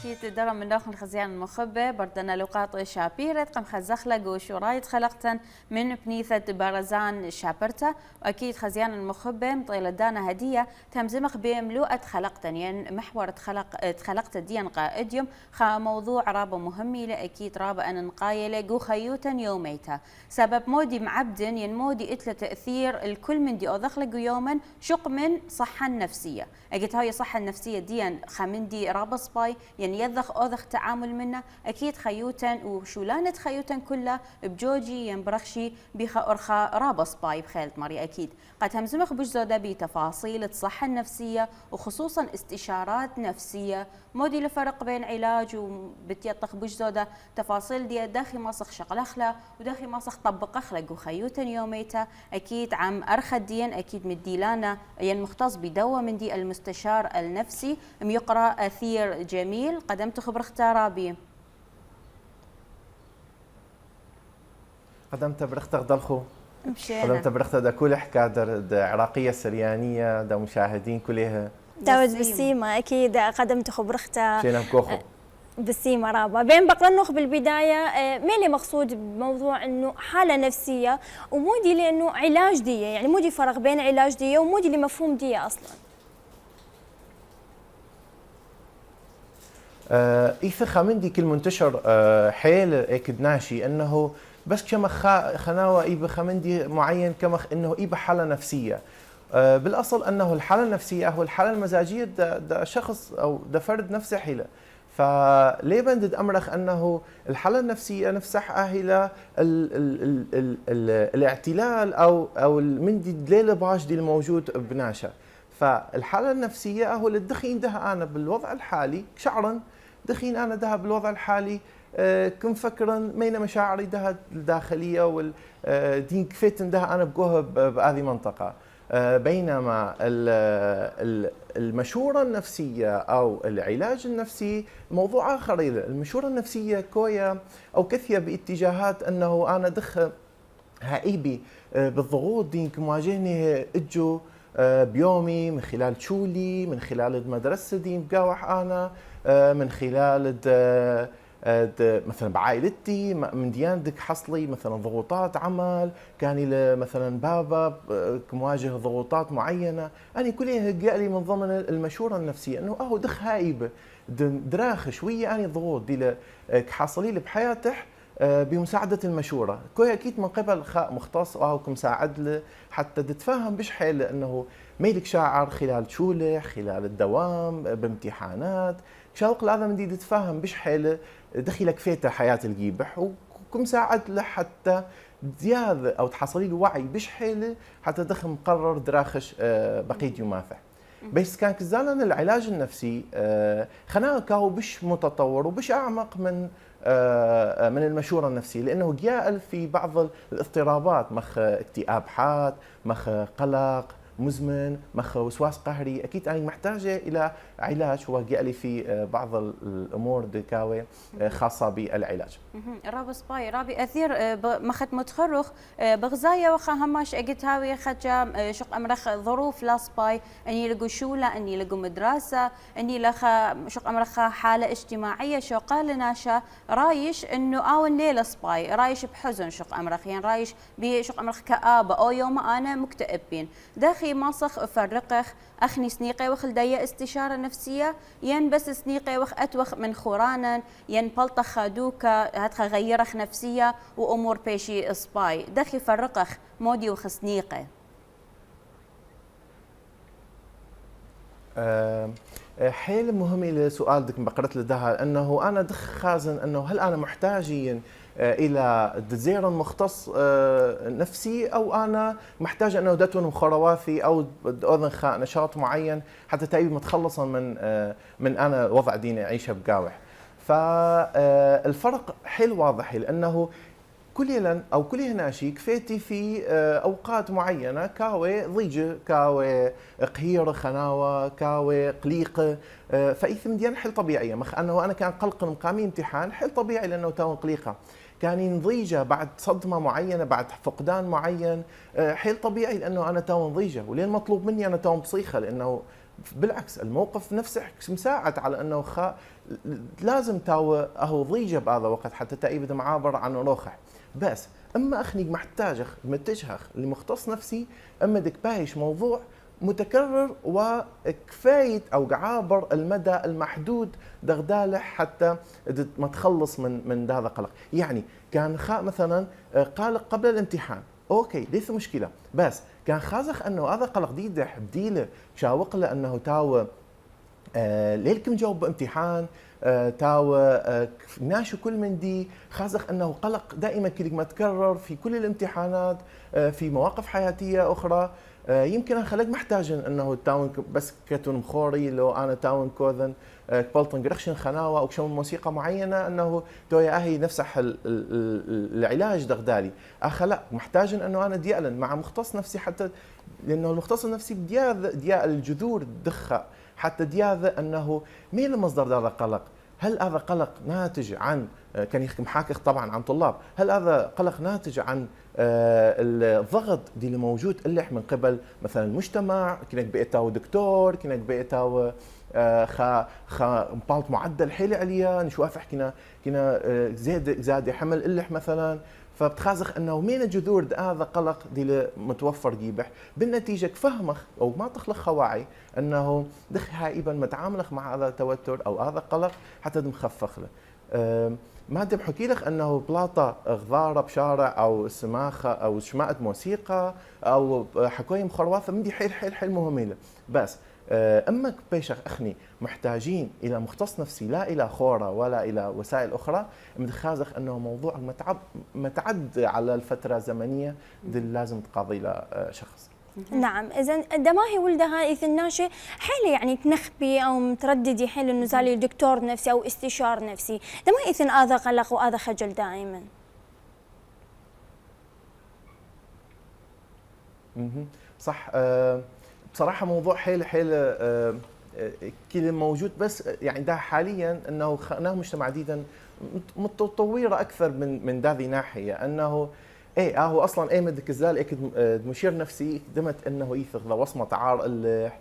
أكيد درا من داخل خزيان المخبة بردنا لقاط شابيرة قم خزخلق وشرايط خلقتا من بنيثة برزان شابرتا. وأكيد خزيان المخبة مطيلة دانا هدية تمزمخ بملوءة خلقتا يعني محور تخلقت ديان قائديوم خا موضوع رابا مهمي لأكيد رابا أن نقايلة جو خيوتا يوميتا سبب مودي معبدن ين مودي إتلا تأثير الكل من دي أذخلق يوما شق من صحة نفسية. أكيد هاي صحة النفسية ديان خامندي رابا سباي يعني يذخ أوذخ تعامل منه أكيد خيوتن وشولانة خيوتن كلها بجوجي ينبرخشي بخا أرخا رابا سباي بخيلة مري أكيد قد همزمخ بجزودة بتفاصيل الصحة النفسية وخصوصا استشارات نفسية مودي لفرق بين علاج وبتيطخ بجزودة تفاصيل دي داخل ماسخ شغلخلا وداخل ماسخ طبق أخلق وخيوتن يوميتا أكيد عم أرخدين أكيد مديلانا ين مختص بدوا من دي المستشار النفسي يقرأ أثير جميل قدمت خبر اختارا بي قدمت برختك ضلخو مشينا قدمت برختك دا كل حكا دا عراقية سريانية دا مشاهدين كلها داود بالسيمة أكيد قدمت خبرخته مشينا بكوخو بالسيمة رابا بين بقرنخ بالبداية مين مقصود بموضوع إنه حالة نفسية ومودي لأنه علاج دية يعني مودي فرق بين علاج دية ومودي لمفهوم دية أصلاً. إيث خامندي كل منتشر حيل أكد ناشي أنه بس كما خناوة إيبا خامندي معين كما أنه إيبا حالة نفسية بالأصل أنه الحالة النفسية أو الحالة المزاجية دا شخص أو دا فرد نفسه حيلة فليه بندد أمرخ أنه الحالة النفسية نفسها هي الاعتلال أو المندي دليل باش دي الموجود بناشا فالحالة النفسية هو اللي دخين ده أنا بالوضع الحالي شعرا دخين أنا ده بالوضع الحالي كن فكرا مين مشاعري ده الداخلية والدين كفيت ده أنا بقوها بهذه المنطقة بينما المشورة النفسية أو العلاج النفسي موضوع آخر. المشورة النفسية كويا أو كثية باتجاهات أنه أنا دخ هائبي بالضغوط دين كمواجهني إجو بيومي من خلال شولي من خلال المدرسة دي بقاوح أنا من خلال مثلا بعائلتي من دياندك حصلي مثلا ضغوطات عمل كان مثلا بابا مواجه ضغوطات معينة أنا كلها جالي من ضمن المشورة النفسية إنه أهو دخ هايبة دراخ شوية أنا ضغوط دي حاصلي لي بحياته بمساعدة المشورة كوي أكيد من قبل خاء مختص أو كمساعد له حتى تتفهم بش حيل أنه ميلك شاعر خلال شولة خلال الدوام بامتحانات شوق لازم دي تتفهم بش حيل دخلك فيته حياة الجيبح وكمساعد له حتى زيادة أو تحصلي له وعي بش حيل حتى دخل مقرر دراخش بقية يوماثه بس كان كزانا العلاج النفسي خناقة كاو بش متطور وبش أعمق من المشورة النفسية لأنه جاء في بعض الاضطرابات مخ اكتئاب حاد مخ قلق مزمن مخ وسواس قهري أكيد أنا محتاجة إلى علاج هو جاء لي في بعض الأمور دكاوي خاصة بالعلاج. رابي سباي رابي أثير مخت متخرخ بغزايا وخا هماش أجت هاوي خجام شق أمرخ ظروف لا سباي أني لقوا شولة أني لقوا مدرسة أني لخا شق أمرخ حالة اجتماعية شو قال ناشا رايش إنه أول ليلة سباي رايش بحزن شق أمرخ يعني رايش بشق أمرخ كآبة أو يوم أنا مكتئبين داخل ماسخ فرقخ أخني سنيقي وخل دايا استشارة نفسية ين بس سنيقي وخ أتوخ من خورانا ين بلطخ خادوكا هتخ غيرخ نفسية وأمور بيشي سباي داخل فرقخ مودي وخسنيقي حيل مهم لسؤال دك بقرت لدها انه انا دخ خازن انه هل انا محتاجين الى دزير مختص نفسي او انا محتاج انه دتون مخرواثي او اذن نشاط معين حتى تايب متخلصا من انا وضع ديني عيشه بقاوح فالفرق حيل واضح لانه كليلا او كليه ناشي كفيتي في اوقات معينه كاوي ضيجه كاوي قهيره خناوه كاوي قليقه فايثم ديان حل طبيعيه مخ انه انا كان قلق مقامي امتحان حل طبيعي لانه تو قليقه كان ضيجه بعد صدمه معينه بعد فقدان معين حيل طبيعي لانه انا تو ضيجه ولين مطلوب مني انا تو بصيخه لانه بالعكس الموقف نفسه مساعد على انه لازم تاو اهو ضيجه بهذا وقت حتى تأيبد معابر عن روخح. بس اما اخني محتاج متجهخ لمختص نفسي، اما دك بايش موضوع متكرر وكفايه او عابر المدى المحدود دغدالح حتى ما تخلص من هذا القلق. يعني كان مثلا قالق قبل الامتحان، اوكي ليس مشكله، بس كان خازخ انه هذا قلق ديدح بديله شاوق له انه تاو ليلكم جاوب بامتحان تاو ناشو كل من دي خازخ انه قلق دائما كل ما تكرر في كل الامتحانات في مواقف حياتيه اخرى. يمكن انا خلق محتاجن انه تاون بس كتون مخوري لو انا تاون كوذن بلطن قرخشن خناوه او كشون موسيقى معينه انه تويا اهي نفسح العلاج دغدالي لا محتاجن انه انا ديالن مع مختص نفسي، حتى لانه المختص النفسي ديال الجذور دخه حتى دياذ انه مين مصدر هذا القلق؟ هل هذا قلق ناتج عن كان يحكي محاكي طبعا عن طلاب، هل هذا قلق ناتج عن الضغط دي اللي موجود اللي من قبل مثلا المجتمع، كنك بقيتاو دكتور، كنك بقيتاو بالت معدل حيل عليا نشوف حكينا زاد حمل اللح مثلا، فبتخازخ انه مين جذور هذا قلق دي متوفر جيبح بالنتيجه فهمك او ما تخلق وعي انه دخ هائبا متعاملك مع هذا التوتر او هذا القلق حتى مخفخ له. ما دام حكي لك انه بلاطه غضاره بشارع او سماخه او شماعه موسيقى او حكايه مخرواثه من دي حيل مهمه، بس اما بيشخ اخني محتاجين الى مختص نفسي لا الى خورة ولا الى وسائل اخرى، متخازخ انه موضوع متعد على الفتره الزمنيه دي لازم تقاضي له شخص. نعم، اذا دماهي ولدها اذا حيل يعني تنخبي او مترددي حيل انه زالي دكتور نفسي او استشار نفسي، دماهي اذا هذا قلق وهذا خجل دائما. صح. بصراحه موضوع حيل كل موجود، بس يعني ده حاليا انه خلقناه مجتمع جديدا متطوره اكثر من ذي ناحيه، انه ايه هو اصلا ايه بدك الزال اكيد مشير نفسي قدمت انه يثق ذا وصمه عار اللح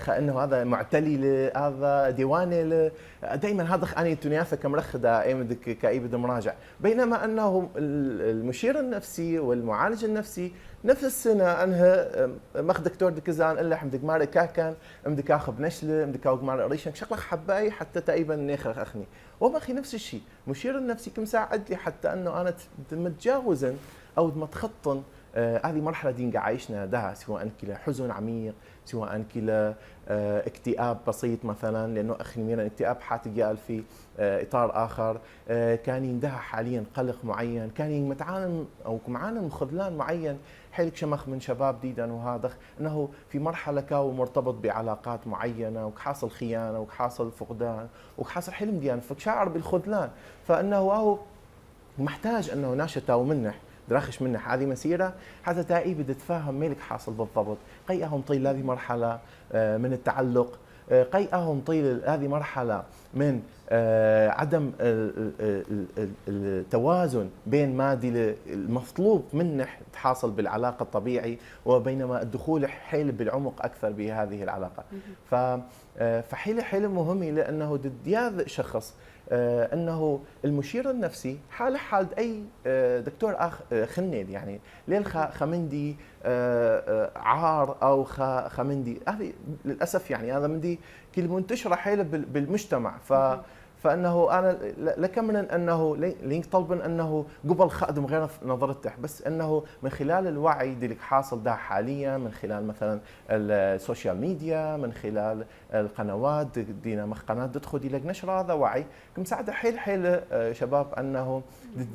انه هذا معتلي هذا ديواني دائما هذا اني تنيافه كمرخده ايه بدك كايب مراجع، بينما انه المشير النفسي والمعالج النفسي نفس السنه انها ماخذ دكتور دكزان الا حمدك ماري كاكن امدك اخذ نشله امدك اخذ ماري ريشن شغله حباي حتى تقريبا ناخذ اخني وباخي نفس الشيء مشير النفسي كم ساعد لي حتى انه انا متجاوزا او متخطن هذه مرحله دي عايشنا ده، سواء كلا حزن عميق، سواء كلا اكتئاب بسيط مثلا، لانه اخي ميرا اكتئاب حاتجال في اطار اخر، كان يندها حاليا قلق معين، كان متعانم او معانم خذلان معين، حيلك شمخ من شباب ديدا وهذا انه في مرحله كاو مرتبط بعلاقات معينه وحاصل خيانه وحاصل فقدان وحاصل حلم ديان فشعر بالخذلان، فانه هو محتاج انه ناشطه ومنح دراخش منح هذه مسيره حتى تاي بدها تفهم مالك حاصل بالضبط، قيئهم طيل هذه مرحله من التعلق، قيئهم طيل هذه مرحله من عدم التوازن بين ما دي المطلوب منح تحاصل بالعلاقه الطبيعي وبينما الدخول حيل بالعمق اكثر بهذه العلاقه. فحيل مهمه لانه ضد شخص انه المشير النفسي حال اي دكتور خنيد يعني ليل خمندي عار او خمندي هذه للاسف يعني هذا مندي كل منتشره حيله بالمجتمع، فانه انا لكمن انه لينك طلبا انه قبل خادم غير نظرته، بس انه من خلال الوعي اللي حاصل ده حاليا من خلال مثلا السوشيال ميديا، من خلال القنوات دينا قناه تدخل لك نشر هذا وعي كمساعده حيل شباب انه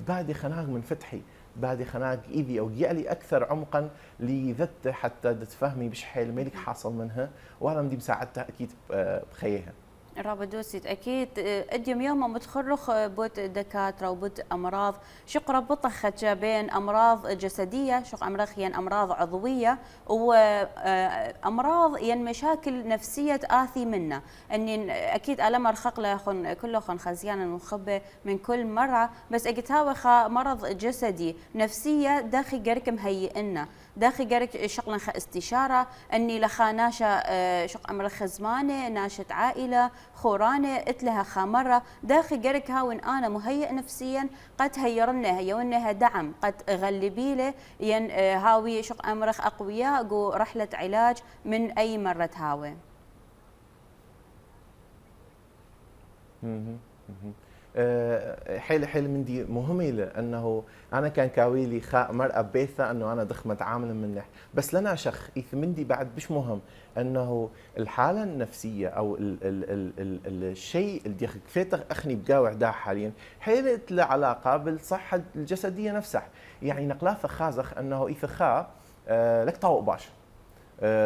بادي خناق من فتحي بادي خناق ايدي او يالي اكثر عمقا لذت حتى تفهمي بش حيل مالك حاصل منها، وهذا مدي مساعدتها اكيد بخيها. رابط دوسيت اكيد اديم يوم متخرخ بوت دكاتره وبوت امراض شق ربطخ بين امراض جسديه شق امرخيا امراض عضويه وامراض ين مشاكل نفسيه اثي منا اني اكيد الم ارخق لهن كله خزيان المخبه من كل مره، بس اجتاوخ مرض جسدي نفسيه داخل جركم هيئنا داخل قرك شغلنا استشاره اني لخا ناشا شق امر خزمانه ناشت عائله خورانه اتلها خامره داخل قرك هاون انا مهيئ نفسيا قد هيرنا هيونها دعم قد غلبي له ين هاوي شق امرخ اقوياء قو رحله علاج من اي مره هاوي. حيل من دي مهمة لأنه أنا كان كاويلي خاء مرأة بيثة أنه أنا ضخمة عامل منح بس لنا شخ إيث من دي بعد مش مهم أنه الحالة النفسية أو الشيء اللي كفيت أخني بقاوع دا حاليا حيلت له علاقة بالصحة الجسدية نفسها يعني نقلاثة خازخ أنه إيث خاء لك طاوق باش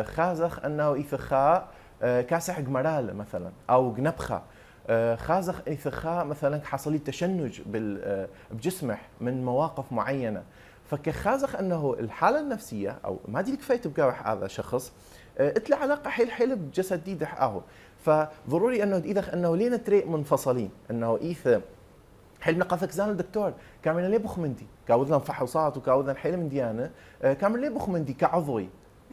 خازخ أنه إيث خاء كاسح جمرال مثلا أو جنبخة خازخ إيثخاء مثلا حصل لي تشنج بجسمه من مواقف معينه فكخازخ انه الحاله النفسيه او ما دي كفايه بقاوح هذا شخص اتلى علاقه حيل بجسد دي دحقه فضروري انه اذا انه لينا طريق منفصلين انه ايث حلم نقاثك زان الدكتور كامل لي بخمندي كاوذن فحوصات وكاوذن حيل من ديانه كامل لي بخمندي كعضوي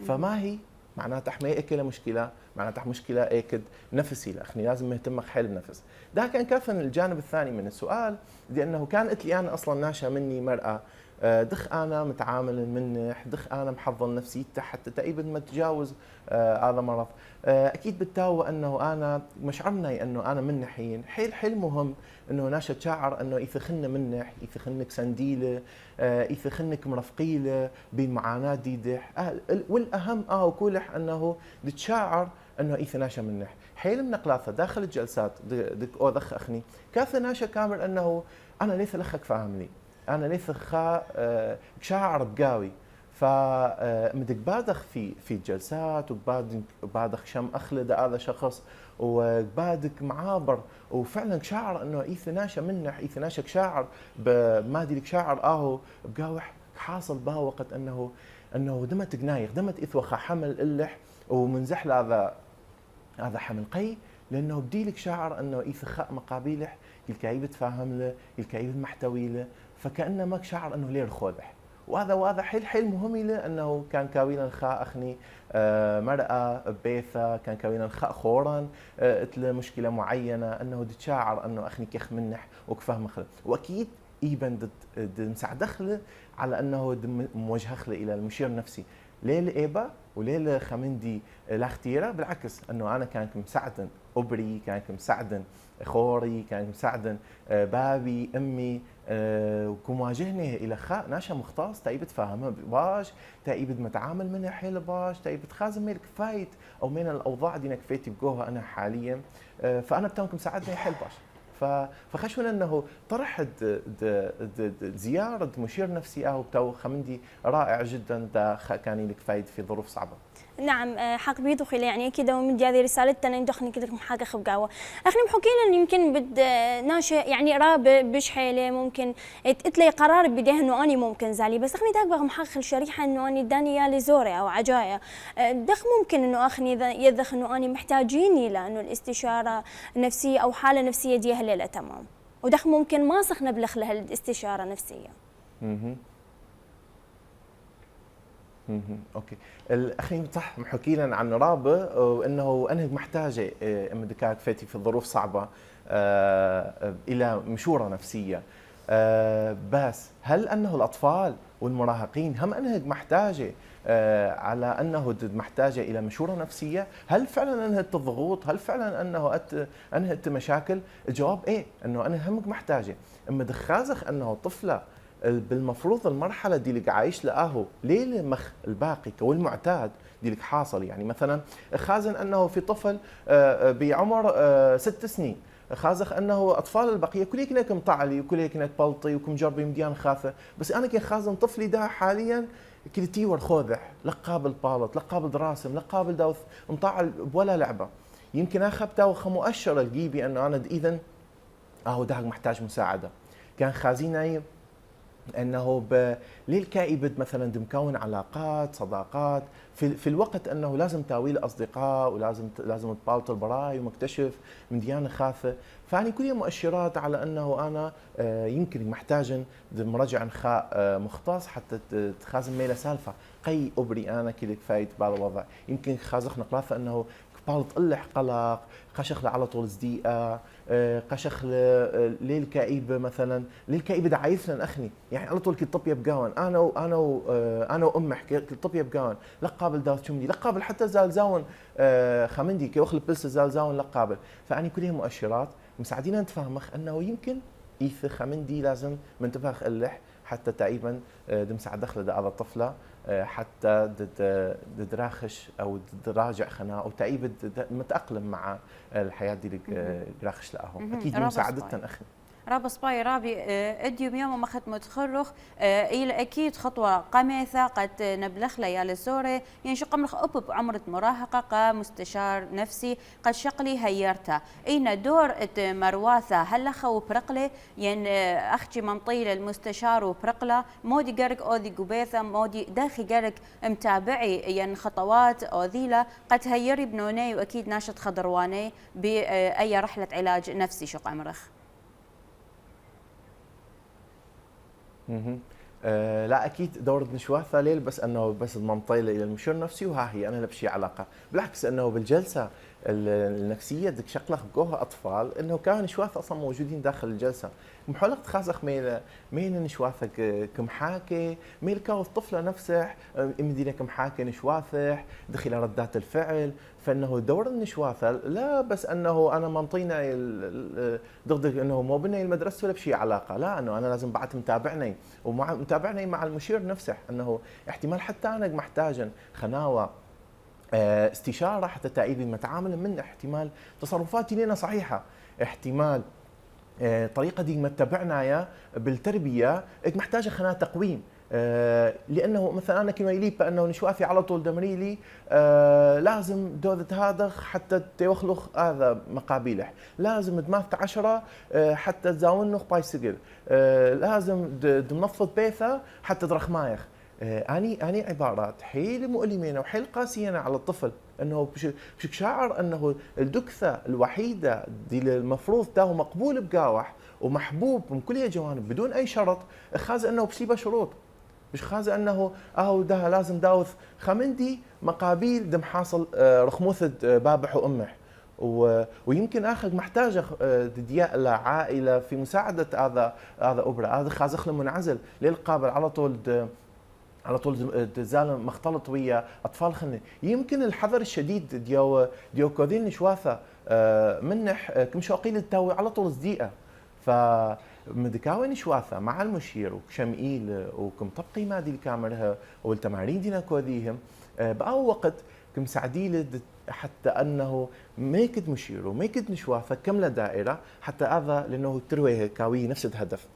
فما هي معناتها حماية أكل مشكلة معناتها مشكلة أكد نفسي لأخني لازم مهتم حيل النفس ده كان كافن الجانب الثاني من السؤال لأنه كانت لي أنا أصلا ناشئة مني مرأة دخ أنا متعامل منح دخ أنا محضر نفسيتي حتى تقريبا ما تجاوز هذا مرض أكيد بالتاوى أنه أنا مشعرني أنه أنا منحين حيل مهم أنه ناشا تشاعر أنه يثخن منح يثخنك سنديلة يثخنك مرفقيلة بمعاناة ديدح والأهم وكولح أنه تشاعر أنه ناشا منح حيل من قلاثة داخل الجلسات دك أوذخ أخني كاث ناشا كامل أنه أنا ليث لخك فاهمني أنا ليث خا شاعر بقاوي فمدك بادخ في الجلسات وبادخ شم أخلد هذا شخص وبادك معابر وفعلا شاعر انه ايثناشا منح ايثناشا شاعر ما دي لك شاعر بقاوح حاصل بها وقت انه دمت جنايخ دمت اثوخا حمل اللح ومنزح هذا حمل قي لانه بدي لك شاعر انه ايثخاء مقابيلح الكايب تفاهم له الكايب محتوي له فكانه ماك شاعر انه ليه الخوذح وهذا حيل مهم له انه كان كاوينا الخاء اخني مرأة بيثة كان كاوينا الخاء خورا اتله مشكله معينه انه تشاعر انه اخني كيخ منح وكفهم خلق واكيد ايبن مساعدخله على انه موجهخله الى المشير النفسي ليه الايبا وليه خمندي لا اختيره بالعكس انه انا كان مساعدا ابري كان مساعدا خوري كان مساعدا بابي امي وكمواجهني الى خاء ناشا مختص تايب تفهمها باش تايب متعامل منها حيل باش تايب تخازم ميل كفايت او من الاوضاع دي كفايتي بجوها انا حاليا فانا بتاوكم مساعدني حيل باش فخشونا انه طرح زياره مشير نفسي او بتاو خمندي رائع جدا دا كان لك فايد في ظروف صعبه. نعم حق بيدو خيلة يعني كده ومن هذه رسالتنا ندخل كده حاجة خبقاوة أخني محكينا يمكن بد ناشئ يعني راب بشحيلة ممكن تلاقي قرار بديه إنه أنا ممكن زالي بس أخني داك بغم حق الشريحة إنه أنا دانيالي زوري أو عجاية دخ ممكن إنه أخني يدخ إنه أنا محتاجيني لأنه الاستشارة النفسية أو حالة نفسية دي هليلة تمام ودخ ممكن ما سخنا بلخ لها الاستشارة النفسية. اوكي الاخي صح محكي لنا عن رابه وانه انه محتاجه اما دكاك فاتي في ظروف صعبه الى مشوره نفسيه بس هل انه الاطفال والمراهقين هم انها محتاجه على انه محتاجه الى مشوره نفسيه هل فعلا انهت الضغوط هل فعلا انه انهت مشاكل الجواب ايه انه انا همك محتاجه اما دخازخ انه طفله بالمفروض المرحله دي اللي عايش لقاه ليه مخ الباقي كالمعتاد دي اللي حاصل يعني مثلا خازن انه في طفل بعمر 6 سنين خازخ انه اطفال البقيه كل هيك مطعلي وكل هيك بلطي وكم جربي مديان خاثه بس انا كي خازن طفلي ده حاليا كلتي ورخوذح لا قابل بالط لا قابل راسم لا قابل دوث مطعل ولا لعبه يمكن اخذته مؤشر الجيبي انه انا اذا ده محتاج مساعده كان خازيني انه ليل كائبد مثلا مكون علاقات صداقات في الوقت انه لازم تاويل اصدقاء لازم تبالط البراي ومكتشف من ديانه خاثه، فاني كلها مؤشرات على انه انا يمكن محتاج مراجع خاء مختص حتى تخازن ميله سالفه قي ابري انا كلك فايت بهذا الوضع، يمكن خازخ نقلاثه انه بالط قلح قلق قشخ على طول زديقه قشخ ليل كئيبه مثلا ليل كئيبه دعايثنا اخني يعني على طول كي طبيه بقاون انا وامح كي طبيه بقاون لا قابل داوت شمدي لا قابل حتى زال زاون خمندي كي اخلي بلس زال زاون لا قابل، فاني كلها مؤشرات مساعدينا نتفهمخ انه يمكن ايث خمندي لازم منتفخ اللح حتى تقريبا دمسع دخل هذا الطفله حتى دراخش او دراجع خنا او تقريبا متاقلم مع الحياه دي راخش لاهم اكيد مساعدتنا اخي راب سباي رابي اديوم يوم ما خدمة تخرخ الى اكيد خطوه قميثه قد نبلخ ليالي سوري يعني شو قمرخ اب بعمره مراهقه كمستشار نفسي قد شقلي هيرته اين دور مرواثه هل خو برقله يعني اختي منطيل المستشار وبرقله مودي قرق اودي قبيثه مودي داخي قرق متابعي يعني خطوات اوذيله قد هيري بنوني واكيد ناشط خضرواني باي رحله علاج نفسي شو قمرخ. لا اكيد دورة نشواثة ليل بس انه بس المنطيله الى المشير نفسي وها هي انا لا بشي علاقه، بالعكس انه بالجلسه النفسيه دك شغله بقوها اطفال انه كان نشواث اصلا موجودين داخل الجلسه، محاولة تخازخ مين نشواثك كمحاكي ميل كاو الطفله نفسه مدينه كمحاكي نشواثح دخل ردات الفعل، فانه دور النشواثه لا بس انه انا منطينا ضد انه مو بني المدرسه ولا بشي علاقه، لا انه انا لازم بعد متابعني ومع متابعني مع المشير نفسه انه احتمال حتى انا محتاجا خناوه استشاره حتى تأييد متعامل من احتمال تصرفاتي لنا صحيحه، احتمال طريقه دي ما تتبعنا بالتربيه محتاجه خناة تقويم لانه مثلا انا كما يليب انه نشوافي على طول دمريلي لازم دوذت هذا حتى توخلخ هذا مقابيلح لازم دماث 10 حتى تزاونخ بايسقل لازم دمنفض بيثا حتى درخمايخ اني عبارات حيل مؤلمين وحيل قاسيين على الطفل انه بشك شاعر انه الدكثه الوحيده دي المفروض تاهو مقبول بقاوح ومحبوب من كل الجوانب بدون اي شرط خاز انه بسيبه شروط مش خاز انه ده لازم داوث خمندي مقابيل دم حاصل رخموثة بابح وامح ويمكن اخذ محتاجه دياء لعائله في مساعده هذا ابره هذا خازخ منعزل للقابل على طول تزال مختلط ويا اطفال خني يمكن الحذر الشديد ديو كوذين نشواثه منح كم شوقيل التاوي على طول صديقه ف مدكاوي نشواثه مع المشير وكشمئيل وكم طبقي مادي الكاميرا والتمارين دينا كوذيهم باو وقت كم سعديل حتى انه ما يكد مشير وما يكد نشواثه كمله دائره حتى هذا لانه تروي كاوي نفس الهدف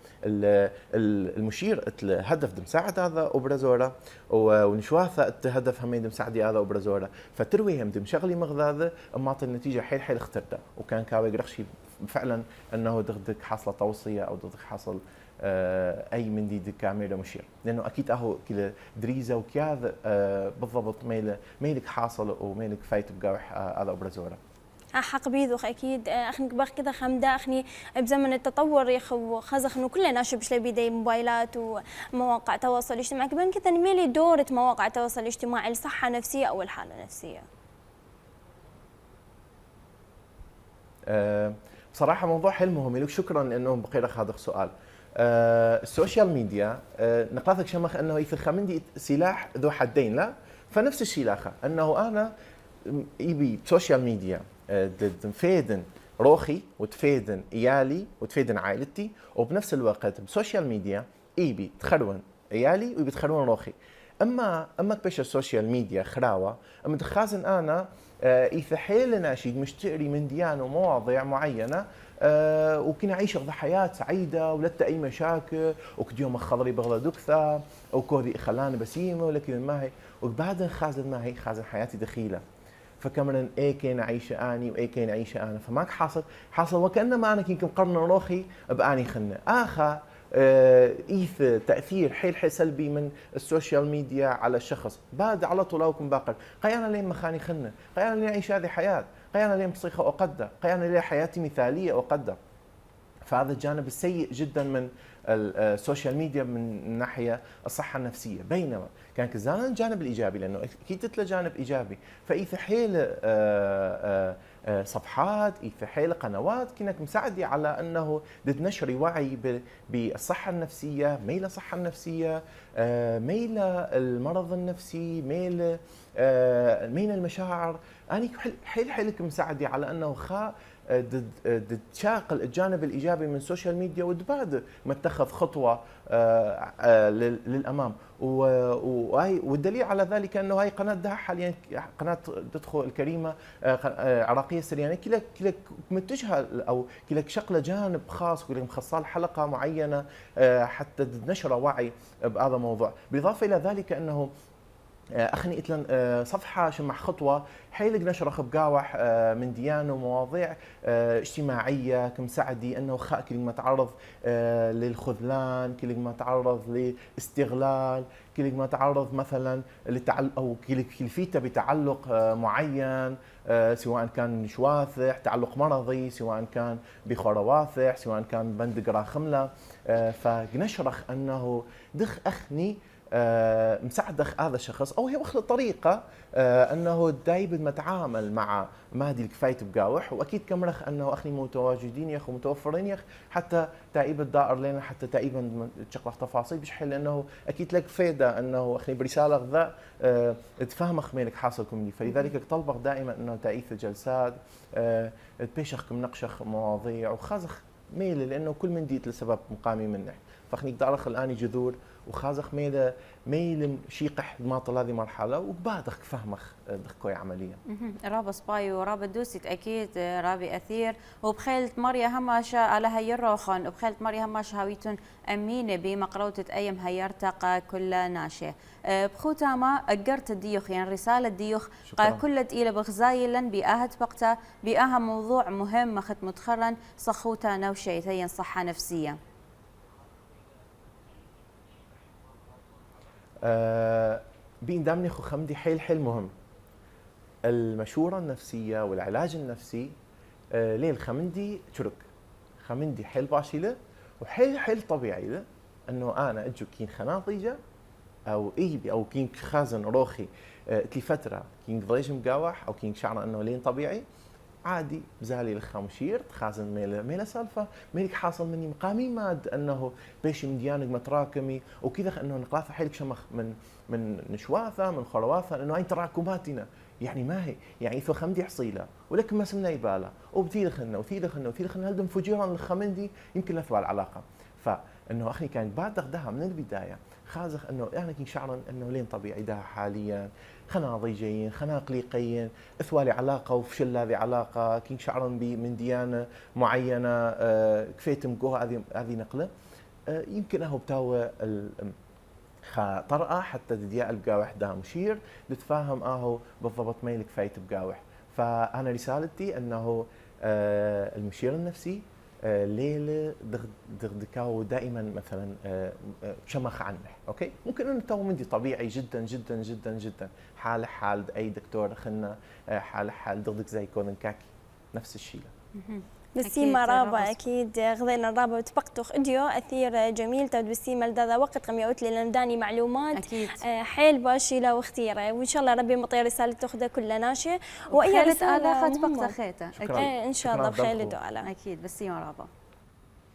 المشير الهدف دم ساعد هذا وبرزوره ونشواثه الهدف هم دم ساعدي هذا وبرزوره فتروي هم دم شغلي مغذاذه اما النتيجه حيل اخترته وكان كاوي قرخشي فعلا انه ضدك حاصله توصيه او ضدك حاصل اي من دي كاميرا مشير لانه اكيد اهو كلا دريزه وكياذ بالضبط ميلك حاصل وميلك فايت بقاوح هذا ابرزوره حق بيذوخ اكيد اخنك باخ كذا خمدا اخني بزمن التطور يخو خزخ انه كلنا ناشب شلي بيدي موبايلات ومواقع التواصل الاجتماعي كمان كذا ميلي دورة مواقع التواصل الاجتماعي الصحه النفسيه او الحاله النفسيه. بصراحه موضوع حلو مهم لك شكرا لانه بقيرك هذا السؤال. السوشيال ميديا نقاطك شمخ انه يفخ مندي سلاح ذو حدين لا فنفس الشيء لاخر انه انا يبي سوشيال ميديا تفيدن روحي وتفيدن ايالي وتفيدن عائلتي وبنفس الوقت بسوشيال ميديا يبي تخرون ايالي ويبي تخرون روحي اما كبش السوشيال ميديا خراوه اما تخازن انا يفحيل ناشد مشتري من ديانه ومواضيع معينه وكنا عيش حياة سعيدة ولت أي مشاكل وكد يوم خضري بغلا دكثة وكودي خلاني بسيمة ولكن ما هي وبعدين خازن ما هي خازن حياتي دخيلة فكمرن ايه كين عيشة اني وايه كين عيشة انا فماك حاصل وكأنما انا كنت مقرن روحي باني خنة اخا ايث تاثير حيل سلبي من السوشيال ميديا على الشخص بعد على طول اوكم باقر قيانا لين مخاني خنه قيانا لين اعيش هذه حياه قيانا لين بصيخه اقدر قيانا لين حياتي مثاليه اقدر. فهذا الجانب السيء جدا من السوشيال ميديا من ناحيه الصحه النفسيه. بينما كان كزانا الجانب الايجابي لانه اكيد تتله جانب ايجابي فايث حيل صفحات ايث حيل قنوات كانك مساعدة على انه تنشري وعي بالصحه النفسيه ميل الصحه النفسيه ميل المرض النفسي ميل المشاعر. اني حيلك مساعدة على انه تشاقل الجانب الايجابي من السوشيال ميديا وتبادر متخذ خطوه للامام. والدليل على ذلك انه هاي قناه ده حاليا قناه تدخل الكريمه عراقيه السريانه كلك متجهه او كلك شقله جانب خاص كلك مخصصه حلقه معينه حتى تنشر وعي بهذا الموضوع. بالاضافه الى ذلك انه اخني اتلن صفحه شمع خطوه حيلق نشرخ بقاوح من ديانه ومواضيع اجتماعيه كمساعدي انه كل ما تعرض للخذلان كل ما تعرض لاستغلال كل ما تعرض مثلا او كلفيته بتعلق معين سواء كان نشواثح تعلق مرضي سواء كان بخرواثح سواء كان بندق راخمله فنشرخ انه دخ اخني مساعدك هذا الشخص او هي وخل طريقه انه دايب متعامل مع مادي الكفايت بقاوح واكيد كمرخ انه اخني متواجدين يخ ومتوفرين يخ حتى تايب الدائر لنا حتى تقريبا تشقلق تفاصيل بشحال لانه اكيد لك فايده انه اخني برساله ذا تفهمك مالك حاصلكم لي فلذلك طلبك دائما انه تايث الجلسات تبيشخ مناقشخ مواضيع وخازخ ميل لانه كل من ديت لسبب مقامي منه فخني دارخ الان جذور وخازخ ميل شيقح ما طلع هذه مرحله وبعدك فهمخ دخكوي عمليا. راب سباي وراب دوسيت اكيد رابي اثير وبخيلت مريا هماشا على هيروخن وبخيلت مريا هماشا هاويتون امينه بمقروته ايام هيرتقى كل ناشئ بخوتا ما اجرت الديوخ يعني رساله ديوخ كل تقيله بغزايلا بآهت وقتها بآها موضوع مهم مخت متخرن صخوتا نوشيتين صحه نفسيه. بين دامني خو خمدي حيل مهم المشورة النفسية والعلاج النفسي ليه الخمندي تشرك خمندي حيل باشيلة وحيل طبيعي له انه انا اجو كين خناطيجة او ايبي او كين خازن روخي تلي فترة كين ضيج مقاوح او كين شعر انه لين طبيعي عادي بزالي الخمشير تخازن ميلا سالفه ميلك حاصل مني مقامي ماد انه بيشي من ديانك متراكمي وكذا انه نقلاثه حيلك شمخ من نشواثه من خرواثه انه اين تراكماتنا يعني ما هي يعني اذا خمدي حصيله ولكن ما سمنا يباله وبتيل خلنا وثيل خلنا هل دم فجيرا الخمندي يمكن لا ثوى العلاقه فانه اخي كان بعد دخدها من البدايه خازخ انه انا كين شعرا انه لين طبيعي ده حاليا خنا ضيجين خنا قليقين اثوالي علاقه وفشل هذه علاقه كين شعرا من ديانه معينه كفيت مقوها هذه نقله يمكن اهو بتاوى طرقه حتى تديا البقاوح ده مشير تتفاهم اهو بالضبط ميلك فايت بقاوح. فانا رسالتي انه المشير النفسي ليله دغدكاو دائما مثلا شمخ عنه اوكي ممكن انه تو مندي طبيعي جدا جدا جدا جدا حال اي دكتور خلنا حال دغدك زي كون كاكي نفس الشيء. بسيمة رابا أكيد غذينا الرابا وتبقتوا إديو أثير جميل تود بسيمة لذا وقت قم يقول لي لنداني معلومات أكيد حيل باشيلة واختيرة وإن شاء الله ربي مطير رسالة تاخذها كل ناشئ وأي رسالة خد بقت خيته إن شاء الله بخير دعاء أكيد بسيمة رابا.